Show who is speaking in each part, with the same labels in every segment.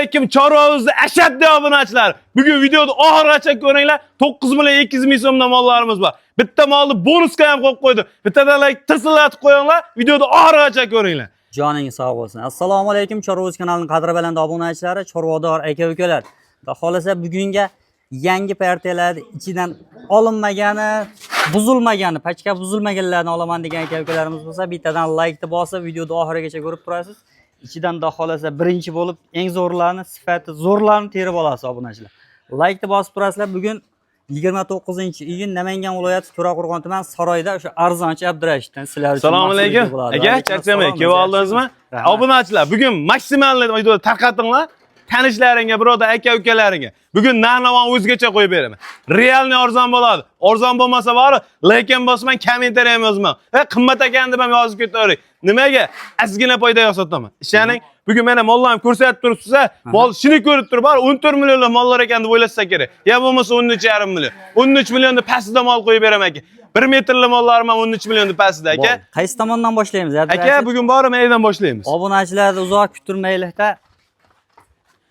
Speaker 1: Aleyküm Chorvamizda ashaddiy obunachilar. Bugun videoda oxirigacha ko'ringlar. 9 million 200 ming so'mdan mollarimiz bor. Bitta molni bonusga ham qo'yib qo'ydim. Bittadan like tirsillatib qo'yinglar. Videoda oxirigacha ko'ringlar.
Speaker 2: Joningiz sog' bo'lsin. Assalomu alaykum Chorvoz kanalining qadrbaland obunachilari, chorvodor aka-ukalar. Xudo xolasa bugunga yangi partiyalar ichidan olinmagani, buzilmagani, pachka buzilmaganlarni olaman degan aka-ukalarimiz bo'lsa, bittadan like bosib, videoni oxirigacha ko'rib turasiz. İçidan da xolasa birinchi bo'lib, eng zo'rlarni, sifati zo'rlarni terib olasiz obunachilar. Like bosib turasizlar. Bugun 29-iyun Namangan viloyati To'raqo'rg'on tuman Saroyda o'sha arzonchi Abdurashiddan sizlar uchun.
Speaker 1: Assalomu alaykum. Aka, charchamay, kelib oldingizmi? Obunachilar, bugun maksimalni videoda tarqatinglar. Tanishlaringga, birodar aka-ukalaringga. Bugun narxni o'zgacha qo'yib beraman. Realni arzon bo'ladi. Arzon bo'lmasa bor, lekin bosman kommentariy ham yozman. Qimmat ekan deb ham yozib ketavering. Nimaga? Ozgina foyda yo'qotaman. Ishoning, bugun meni mollarni ko'rsatib turibsiz, mol shuni ko'rib turib, bor 14 millionlik mollar ekan deb o'ylasa kerak. Ya bo'lmasa 13,5 million. 13 millionning pastida mol qo'yib beraman aka. 1 metrli mollarim ham 13 millionning pastida aka.
Speaker 2: Qaysi tomondan boshlaymiz?
Speaker 1: Aka, bugun borib maydan boshlaymiz.
Speaker 2: Obunachilarni uzoq kuttirmaylikda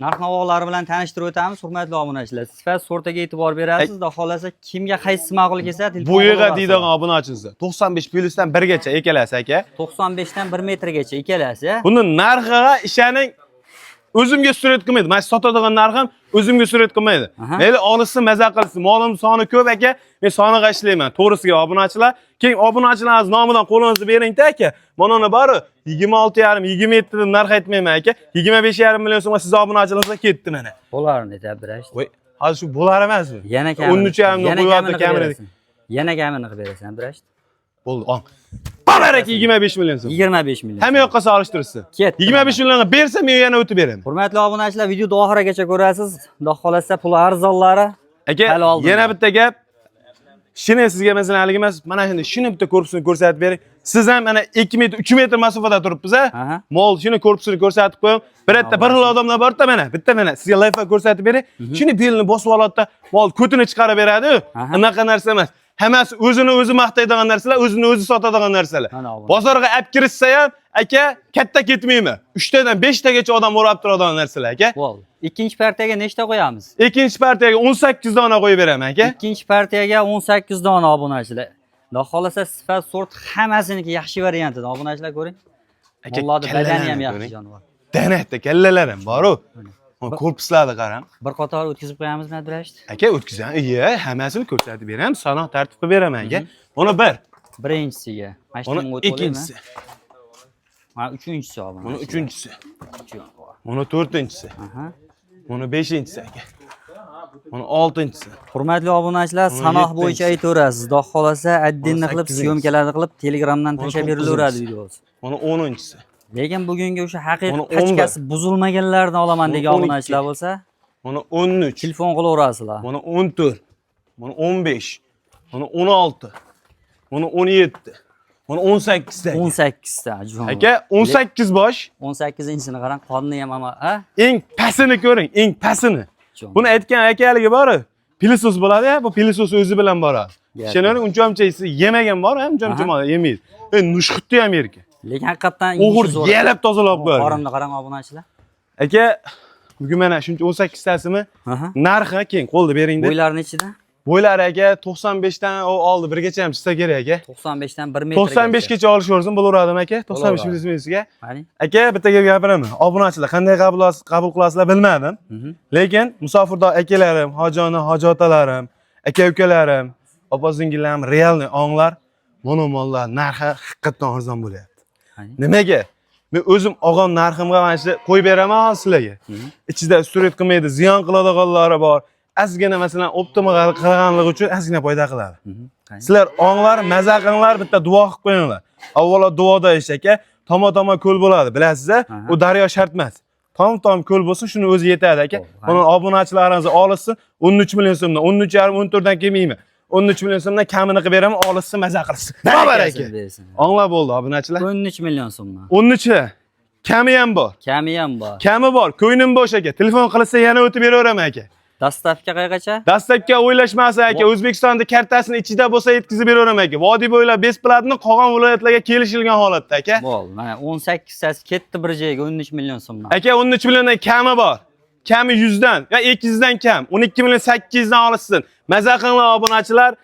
Speaker 2: narx-navolar bilan tanishtirib o'tamiz, hurmatli obunachilar. Sifat sortiga e'tibor berasiz, xudo xolasa kimga qaysi ma'qul kelsa telefon
Speaker 1: bo'yiga deydigan obunachimiz 95 plyusdan 1 gacha ikkalasi aka.
Speaker 2: 95 dan 1 metrgacha ikkalasi.
Speaker 1: Buni narxiga ishoning o'zimga surat qilmaydi. Men sotadigan narxim o'zimga surat qilmaydi. Mayli olsin, maza qilsin. Molim soni ko'p aka. Men soniga ishlayman. To'g'risiga obunachilar, keyin obunachilarimiz nomidan qo'lingizni bering-da aka. Mana bari 26,5 27 dan narx aytmayman aka. 25,5 million so'mga siz obunachilaringizga ketdi mana.
Speaker 2: Bo'larni Abdurash.
Speaker 1: Voy, hozir shu bo'lar emasmi?
Speaker 2: Yana kamini.
Speaker 1: 13,5 dan qo'yapti kamini.
Speaker 2: Yana kamini qilib berasan Abdurash.
Speaker 1: Bo'ldi, ong. Balaraki 25 million so'm.
Speaker 2: 25 million.
Speaker 1: Hamma yoqqa solishtirsin. 25 millionga bersa men yana o'tib beraman.
Speaker 2: Hurmatli obunachilar, videoni oxirigacha ko'rasiz. Xudo xolasa pul arzonlari.
Speaker 1: Aka, yana bitta gap. Shuni sizga masalan emas, mana shuni bitta korpusini ko'rsatib bering. Siz ham mana 2 metr, 3 metr masofada turibsiz, ha? Mol shuni korpusini ko'rsatib qo'ying. Bir xil odamlar borda mana, bitta mana sizga layfa ko'rsatib bering. Shuni belini bosib oladi, mol ko'tini chiqarib beradi. Unaqa narsa emas. Hammasi o'zini o'zi maqtaydigan narsalar, o'zini o'zi sotadigan narsalar. Bozorga olib kirishsa ham, aka, katta ketmaymi? 3 tadan 5 tagacha odam o'rab turadigan narsalar, aka.
Speaker 2: Bo'ldi. Ikkinchi partiyaga nechta qo'yamiz?
Speaker 1: Ikkinchi partiyaga 18 dona qo'yib beraman, aka.
Speaker 2: Ikkinchi partiyaga 18 dona obunachilar. Xudo xolasa sifat sort hammasiniki yaxshi variantida obunachilar ko'ring. Mollarni badani ham yaxshi jonivor.
Speaker 1: Danatda kallalar ham bor-ku. Korpuslarni qarang.
Speaker 2: Bir qator o'tkazib qo'yamizmi Abdurash?
Speaker 1: Aka, o'tkazing. Iya, hammasini ko'rsatib beraman, sanoq tartib qilib beraman, aka. Mana bir.
Speaker 2: Birinchisiga.
Speaker 1: Mana ikkinchisi.
Speaker 2: Mana uchinchisi obunachilar.
Speaker 1: Mana uchinchisi. Mana to'rtinchisi. Mana beshinchisi aka. Mana oltinchisi.
Speaker 2: Hurmatli obunachilar, sanoq bo'yicha aytaverasiz. Xudo xolasa addinni qilib, syomkalarni qilib, Telegramdan tashlab berilaveradi videosi.
Speaker 1: Mana 10-chi.
Speaker 2: Lekin bugungi o'sha haqiqiy pachkasi buzilmaganlarni olaman degan obunachilar bo'lsa,
Speaker 1: mana 13.
Speaker 2: telefon qilaverasizlar.
Speaker 1: Mana 14. Mana 15. Mana 16. Mana 17. Mana 18 ta.
Speaker 2: 18 ta.
Speaker 1: Aka, 18 bosh.
Speaker 2: 18-sini qarang, qonni ham ama, ha?
Speaker 1: Eng pasini ko'ring, eng pasini. Buni aytgan akaligi bor-ku. Pilisos bo'ladi-ya, bu pilisos o'zi bilan boradi. Shuning unchomchaysi yemagan bor, ham unchomcha yemaydi. Nushxutni ham yerga.
Speaker 2: Lekin haqiqatan
Speaker 1: o'g'ir yalab tozalab qo'yadi.
Speaker 2: Qorinni qarang obunachilar.
Speaker 1: Aka, bugun mana shuncha 18 tasimi narxi keyin qo'lda bering-da.
Speaker 2: Bo'ylarni ichida?
Speaker 1: Bo'ylar aka 95 dan oldi, birgacha ham chiqsa kerak aka.
Speaker 2: 95 dan 1 metrgacha.
Speaker 1: 95 gacha olishversin bo'laveradimi aka? 95 millimetrga. Aka, bitta gap gapiraman. Obunachilar qanday qabul qilasizlar bilmadim. Lekin musofirda akalarim, hojona, hojotalarim, aka-ukalarim, opa-singillarım, realni onglar, mana mollar narxi haqiqatan arzon bo'lyapti. Nimaga? Men o'zim olgan narximga mana shu qo'yib beraman sizlarga. Ichida surat qilmaydi, ziyon qiladiganlari bor. Azgina masalan optimal qilganligi uchun azgina foyda qiladi. Sizlar onglar, maza qilinglar, bitta duo qilib qo'yinglar. Avvalo duoda ish aka, toma ko'l bo'ladi, bilasizmi? U daryo shart emas. Tom ko'l bo'lsa, shuni o'zi yetadi aka. Buni obunachilaringiz olsin, 13 million so'mdan, 13,5 14 dan kelmaymi? 13 million so'mdan kamini qilib beraman, olsin, maza qilsin. Babar aka. Anglab bo'ldi obunachilar.
Speaker 2: 13 million so'mdan.
Speaker 1: 13. Kami ham bor.
Speaker 2: Kami ham bor.
Speaker 1: Kami bor. Ko'nglim bo'sh aka. Telefon qilsa yana o'tib beraveraman aka.
Speaker 2: Dastavka qayergacha?
Speaker 1: Dastavka o'ylashmasa aka, O'zbekistonda kartasini ichida bo'lsa yetkazib beraman aka. Vodiy bo'ylab besplatni qolgan viloyatlarga kelishilgan holatda aka.
Speaker 2: Bo'ldi. Mana 18 tas ketdi bir joyga 13 million so'mdan.
Speaker 1: Aka, 13 milliondan kami bor. kami 100'dan ya 200'dan kam 12 milyon 800'dan olishsin. Maza qilinglar obunachilar.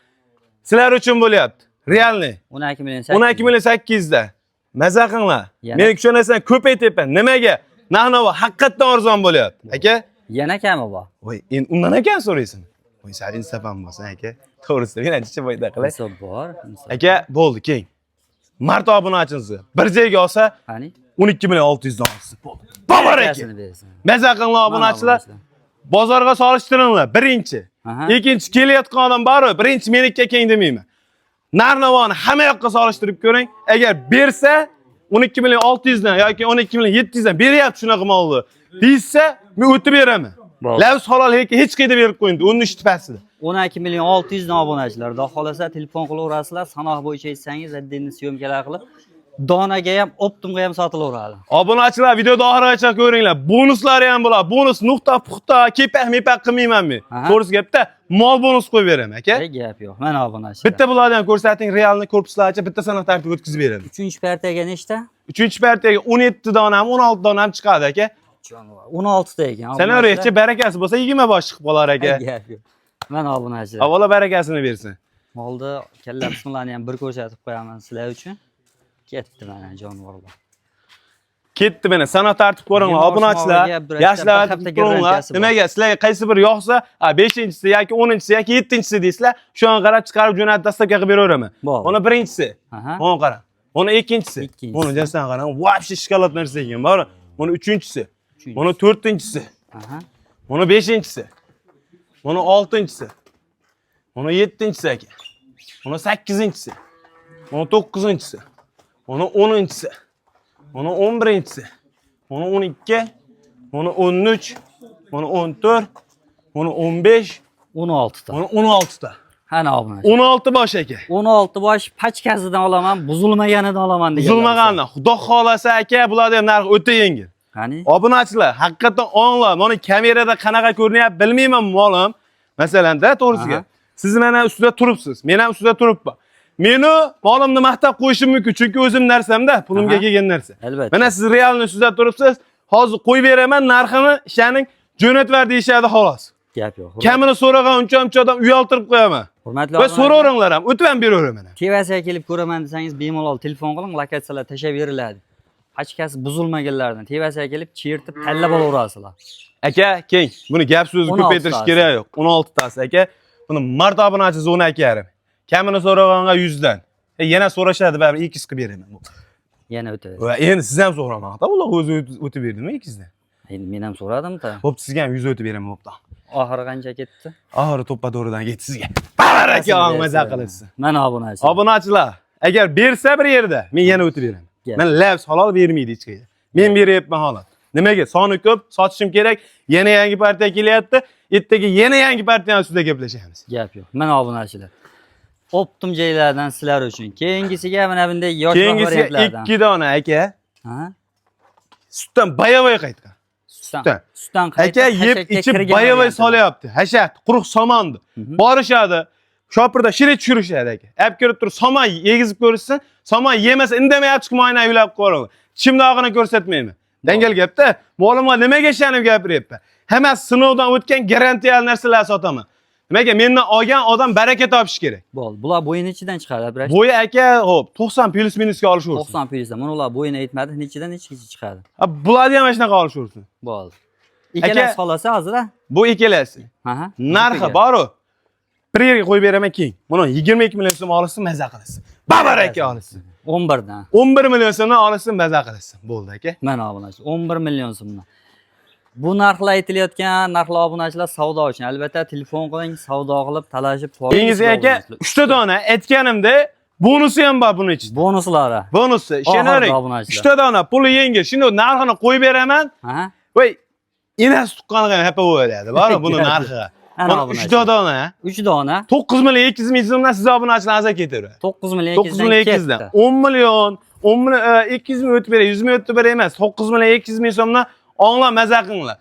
Speaker 1: Sizlar uchun bo'lyapti. Realni
Speaker 2: 12 milyon
Speaker 1: 12 milyon 800'da. Maza qilinglar.
Speaker 2: Yana-
Speaker 1: Men shu narsani ko'paytyapman. Nimaga? Narx-navo haqiqatdan arzon bo'lyapti. Aka,
Speaker 2: Yana kami bor.
Speaker 1: voy, endi undan ekan so'raysan. Voy, sal insofam bo'lsin, aka. To'g'risi, men ancha foyda qilay.
Speaker 2: Hisob bor. hisob.
Speaker 1: Aka, bo'ldi, keng. Mart obunachisi bir joyga olsa
Speaker 2: Qani?
Speaker 1: 12 milyon 600 dan olsin. Bo'ldi. Babar aka.
Speaker 2: Barakasini bersin.
Speaker 1: Maza qilinglar obunachilar. Bozorga solishtiringlar. Birinchi.
Speaker 2: Aha.
Speaker 1: Ikkinchi kelayotgan odam bor-ku, birinchi meniki keng demayman. Narx-navoni hamma yoqqa solishtirib ko'ring. Agar bersa 12 milyon 600 dan yoki 12 milyon 700 dan beryapti shunaqa molni deysa, men o'tib beraman.
Speaker 2: Bo'ldi.
Speaker 1: Lavs halol hech qayda berib qo'yindi. 13 tipasida.
Speaker 2: 12 milyon 600 dan obunachilar. Xudo xolasa telefon qilaverasizlar. Sanoq bo'yicha aytsangiz, addenni syomkalar qilib, donaga ham, optimga ham sotilaveradi.
Speaker 1: Obunachilar videoda oxirigacha ko'ringlar. Bonuslari ham bo'ladi. Bonus nuqta puxta, kepak-mepak qilmayman men.
Speaker 2: Aha.
Speaker 1: To'g'risi gapda, mol bonus qo'yib beraman, aka.
Speaker 2: Gap yo'q. Mana obunachilar.
Speaker 1: Bitta bularni ham ko'rsating, realni korpuslaricha bitta sanoq tartibga o'tkazib beraman.
Speaker 2: 3-partiyaga nechta?
Speaker 1: 3-partiyaga 17 donam, 16 donam chiqadi, aka.
Speaker 2: 16 ta ekan.
Speaker 1: Sen o'raychi barakasi bo'lsa 20 bosh chiqib qolar, aka.
Speaker 2: Gap yo'q. Mana obunachilar.
Speaker 1: Avvalo barakasini bersin.
Speaker 2: Molda kalla qismlarni ham bir ko'rsatib qo'yaman sizlar uchun. Ketdi mana jonivorlar.
Speaker 1: Ketdi mana sanoq tartib ko'ringlar, obunachilar. Yoshlar ko'ringlar. Nimaga sizlarga qaysi bir yoqsa, 5-inchisi yoki 10-inchisi yoki 7-inchisi deysizlar, shuni qarab chiqarib jo'natib dastlabga qilib beraveraman. Buni birinchisi. Buni qarang. Buni ikkinchisi. Buni jasdan qarang. Вообще shokolad narsa ekan, bor. Buni uchinchisi. Buni 4-inchisi. Buni 5-inchisi. Buni 6-inchisi. Buni 7-inchisi aka. Buni 8-inchisi. Buni 9-inchisi. Buni 10-inchisi. Buni 11-inchisi. Buni 12. Buni 13. Buni 14. Buni 15.
Speaker 2: 16 ta.
Speaker 1: Buni 16 ta.
Speaker 2: Ana obunachi.
Speaker 1: 16 bosh aka.
Speaker 2: 16 bosh pachkasidan olaman, buzilmaganidan olaman degan.
Speaker 1: Buzilmagandan. Xudo xolasa aka, bularda ham narx o'ta yengil.
Speaker 2: Qani?
Speaker 1: Obunachilar, haqiqatan onglar, mana kamerada qanaqa ko'rinyapti bilmayman molim. Masalan-da, to'g'risiga. Siz mana ustida turibsiz, men ham ustida turibman. Meni molimni maqtab qo'yishim mumkin, chunki o'zim narsamda, pulimga kelgan narsa.
Speaker 2: Albatta.
Speaker 1: Mana siz realni ustida turibsiz, hozir qo'yib beraman, narxini ishaning jo'natib ver deyishadi xolos.
Speaker 2: Gap yo'q.
Speaker 1: Kamini so'ragan uncha odam uyaltirib qo'yaman.
Speaker 2: Hurmatli
Speaker 1: Va so'raveringlar ham, o'tib ham beraveraman.
Speaker 2: Tevasiga kelib ko'raman desangiz, bemalol telefon qiling, lokatsiyalar tashab beriladi. Pachkasi buzilmaganlardan tevasiga kelib chertib tanlab olaverasizlar.
Speaker 1: Aka, keng, buni gap so'zni
Speaker 2: 16
Speaker 1: ko'paytirish
Speaker 2: tasi.
Speaker 1: kerak yo'q. 16 tasi aka. Buni mart obunachisi 12,5. Kamini so'raganga 100 dan. Yana so'rashadi, baribir 200 qilib beraman.
Speaker 2: Yana o'tadi.
Speaker 1: Va endi siz ham so'ramoqda, ular o'zi o'tib berdimi 200 dan?
Speaker 2: Endi men ham so'radim-da.
Speaker 1: Xo'p, sizga ham 100 o'tib beraman, bo'pti.
Speaker 2: Oxiri qancha ketdi?
Speaker 1: Oxiri to'ppa to'g'ridan ketdi sizga. Baraka maza qilasiz.
Speaker 2: Mana obunachi.
Speaker 1: Obunachilar, agar bersa bir yerda, men yana o'tib beraman.
Speaker 2: Gap.
Speaker 1: Men labs halol bermaydi hech qayda. Men beryapman holat. Nimaga? Soni ko'p, sotishim kerak. Yana yangi partiya kelyapti. Ertaga yana yangi partiyani ustida gaplashamiz.
Speaker 2: Gap yo'q. Mana obunachilar. Optim joylardan sizlar uchun. Keyingisiga mana bunday yoshroq
Speaker 1: Keyingisiga
Speaker 2: variantlardan.
Speaker 1: 2 dona aka.
Speaker 2: Ha?
Speaker 1: Sutdan bayavoy qaytgan.
Speaker 2: Sutdan. Sutdan
Speaker 1: Aka yeb ichib bayavoy solyapti. Hashat, quruq somondi. Borishadi. Shopirda shiret tushirishadi aka. Olib kirib turib somon yegizib ko'rishsin, somon yemasa indamay chiqib moyna uylab qo'yaman. Tishimni og'ini ko'rsatmayman. Dangal gapda, mo'limga nimaga ishonib gapiryapman? Hammasi sinovdan o'tgan garantiyali narsalar sotaman. Nimaga mendan olgan odam baraka topish kerak.
Speaker 2: Bo'ldi. Bular bo'yin ichidan chiqadi, biroq.
Speaker 1: Bo'yi aka, hop, 90 plus minusga olishaversin.
Speaker 2: 90 plyusdan. Mana ular bo'yini aytmadi, nechidan nechi chiqadi.
Speaker 1: Bularni ham shunaqa olishaversin.
Speaker 2: Bo'ldi. Ikkalasi xolasa hozir
Speaker 1: Bu ikkalasi.
Speaker 2: Aha.
Speaker 1: Narxi bor-ku. Bir yerga qo'yib beraman keng. Buni 22 million so'm olsin, maza qilsin. Babaraka olsin.
Speaker 2: 11 dan.
Speaker 1: 11 million so'mdan olsin, maza qilsin. Bo'ldi aka.
Speaker 2: Mana obunachi 11 million so'mdan. Bu narxlar aytilayotgan narxlar obunachilar savdo uchun. Albatta telefon qiling, savdo qilib, talashib
Speaker 1: Kengizga aka 3 ta dona aytganimda bonusi ham bor buning ichida.
Speaker 2: Bonuslari.
Speaker 1: Bonusi, ishonaring. 3 ta dona puli yengil. Shuni narxini qo'yib beraman.
Speaker 2: Ha?
Speaker 1: Voy, inas tuqqaniga hapa bo'ladi. Bor buni narxi.
Speaker 2: Ana
Speaker 1: 3 ta dona.
Speaker 2: 3 dona
Speaker 1: 9 million 200 ming so'mdan siz obunachilarni azar ketiradi.
Speaker 2: 9 million
Speaker 1: 9 million 200 dan. 10 million 200 ming o'tib beray, 100 ming o'tib beray emas. 9 million 200 ming so'mdan onglar maza qilinglar.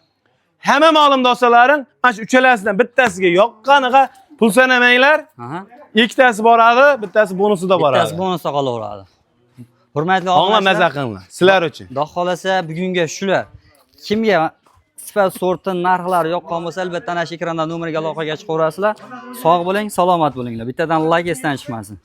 Speaker 1: Hamma molimda olsalaring, mana shu uchalasidan bittasiga yoqqaniga pul sanamanglar.
Speaker 2: Aha.
Speaker 1: Ikkitasi boradi, bittasi bonusida boradi.
Speaker 2: Bittasi bonusda qolaveradi. Hurmatli
Speaker 1: Onglar
Speaker 2: obunachilar,
Speaker 1: maza qilinglar. Sizlar uchun.
Speaker 2: Xudo xolasa bugunga shular. Kimga sifat, sorti, narxlari yoqqan bo'lsa, albatta ana shu ekranda nomerga aloqaga chiqaverasizlar. Sog' bo'ling, salomat bo'linglar. Bittadan like esdan chiqmasin.